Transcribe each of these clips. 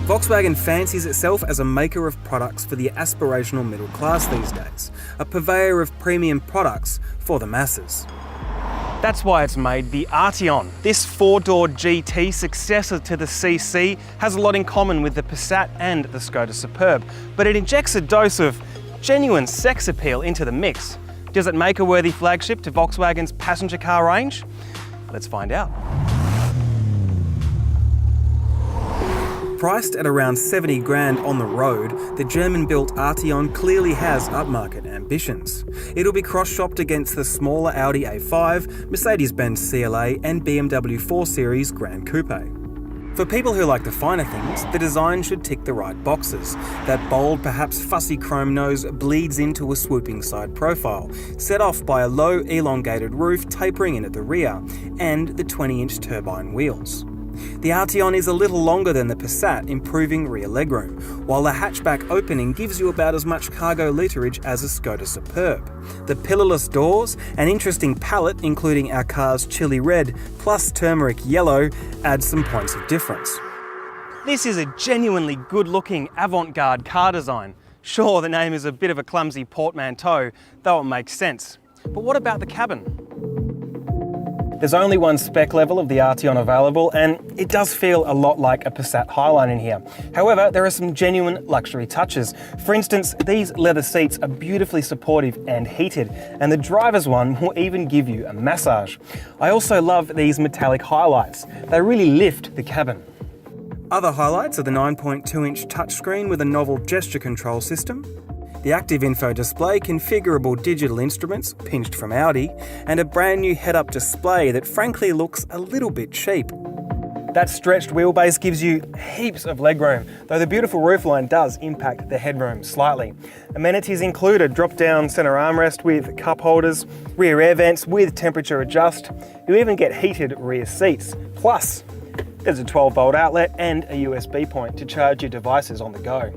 Volkswagen fancies itself as a maker of products for the aspirational middle class these days, a purveyor of premium products for the masses. That's why it's made the Arteon. This four-door GT successor to the CC has a lot in common with the Passat and the Skoda Superb, but it injects a dose of genuine sex appeal into the mix. Does it make a worthy flagship to Volkswagen's passenger car range? Let's find out. Priced at around 70 grand on the road, the German-built Arteon clearly has upmarket ambitions. It'll be cross-shopped against the smaller Audi A5, Mercedes-Benz CLA and BMW 4 Series Gran Coupe. For people who like the finer things, the design should tick the right boxes. That bold, perhaps fussy chrome nose bleeds into a swooping side profile, set off by a low, elongated roof tapering in at the rear, and the 20-inch turbine wheels. The Arteon is a little longer than the Passat, improving rear legroom, while the hatchback opening gives you about as much cargo literage as a Skoda Superb. The pillarless doors, an interesting palette including our car's chili red plus turmeric yellow add some points of difference. This is a genuinely good-looking avant-garde car design. Sure, the name is a bit of a clumsy portmanteau, though it makes sense. But what about the cabin? There's only one spec level of the Arteon available, and it does feel a lot like a Passat Highline in here. However, there are some genuine luxury touches. For instance, these leather seats are beautifully supportive and heated, and the driver's one will even give you a massage. I also love these metallic highlights. They really lift the cabin. Other highlights are the 9.2-inch touchscreen with a novel gesture control system, the active info display, configurable digital instruments, pinched from Audi, and a brand new head-up display that frankly looks a little bit cheap. That stretched wheelbase gives you heaps of legroom, though the beautiful roofline does impact the headroom slightly. Amenities include a drop-down centre armrest with cup holders, rear air vents with temperature adjust. You even get heated rear seats. Plus, there's a 12-volt outlet and a USB point to charge your devices on the go.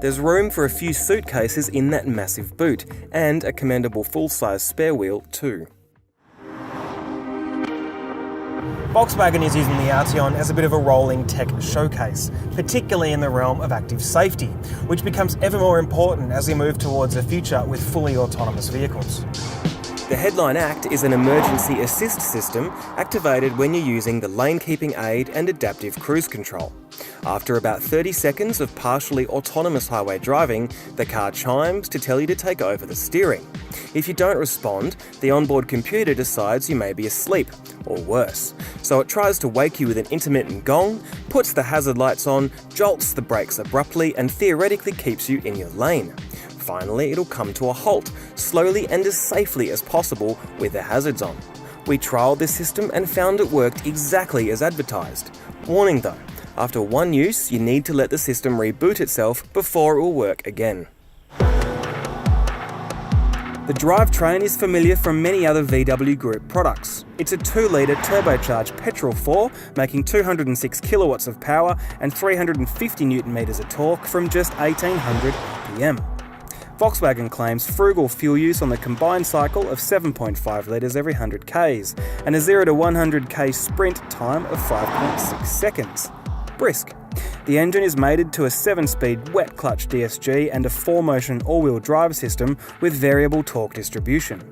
There's room for a few suitcases in that massive boot, and a commendable full-size spare wheel too. Volkswagen is using the Arteon as a bit of a rolling tech showcase, particularly in the realm of active safety, which becomes ever more important as we move towards a future with fully autonomous vehicles. The headline act is an emergency assist system activated when you're using the lane keeping aid and adaptive cruise control. After about 30 seconds of partially autonomous highway driving, the car chimes to tell you to take over the steering. If you don't respond, the onboard computer decides you may be asleep, or worse. So it tries to wake you with an intermittent gong, puts the hazard lights on, jolts the brakes abruptly, and theoretically keeps you in your lane. Finally, it'll come to a halt, slowly and as safely as possible with the hazards on. We trialled this system and found it worked exactly as advertised. Warning though, after one use, you need to let the system reboot itself before it will work again. The drivetrain is familiar from many other VW Group products. It's a 2-litre turbocharged petrol 4, making 206 kilowatts of power and 350 newton meters of torque from just 1800 RPM. Volkswagen claims frugal fuel use on the combined cycle of 7.5 litres every 100 Ks and a 0 to 100 K sprint time of 5.6 seconds. Brisk. The engine is mated to a 7-speed wet clutch DSG and a 4-motion all-wheel drive system with variable torque distribution.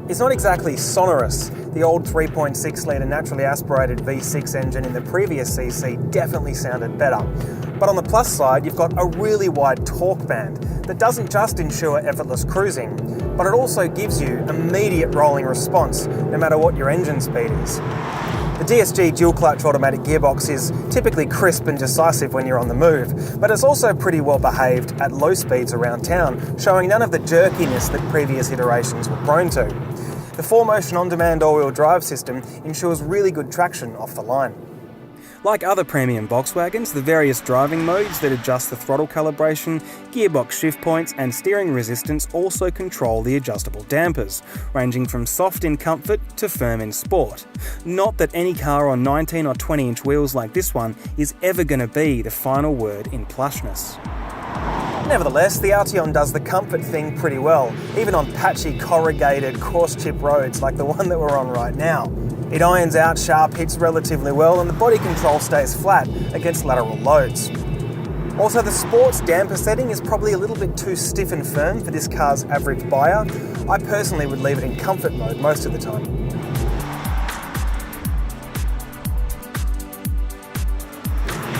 It's not exactly sonorous. The old 3.6-litre naturally aspirated V6 engine in the previous CC definitely sounded better. But on the plus side, you've got a really wide torque band that doesn't just ensure effortless cruising, but it also gives you immediate rolling response no matter what your engine speed is. The DSG dual-clutch automatic gearbox is typically crisp and decisive when you're on the move, but it's also pretty well behaved at low speeds around town, showing none of the jerkiness that previous iterations were prone to. The 4-motion on-demand all-wheel drive system ensures really good traction off the line. Like other premium Volkswagens, the various driving modes that adjust the throttle calibration, gearbox shift points and steering resistance also control the adjustable dampers, ranging from soft in comfort to firm in sport. Not that any car on 19 or 20-inch wheels like this one is ever going to be the final word in plushness. Nevertheless, the Arteon does the comfort thing pretty well, even on patchy, corrugated, coarse chip roads like the one that we're on right now. It irons out sharp hits relatively well and the body control stays flat against lateral loads. Also, the sports damper setting is probably a little bit too stiff and firm for this car's average buyer. I personally would leave it in comfort mode most of the time.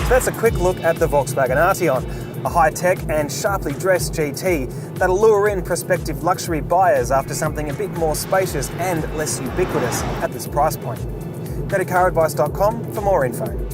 So that's a quick look at the Volkswagen Arteon, a high-tech and sharply dressed GT that'll lure in prospective luxury buyers after something a bit more spacious and less ubiquitous at this price point. Go to caradvice.com for more info.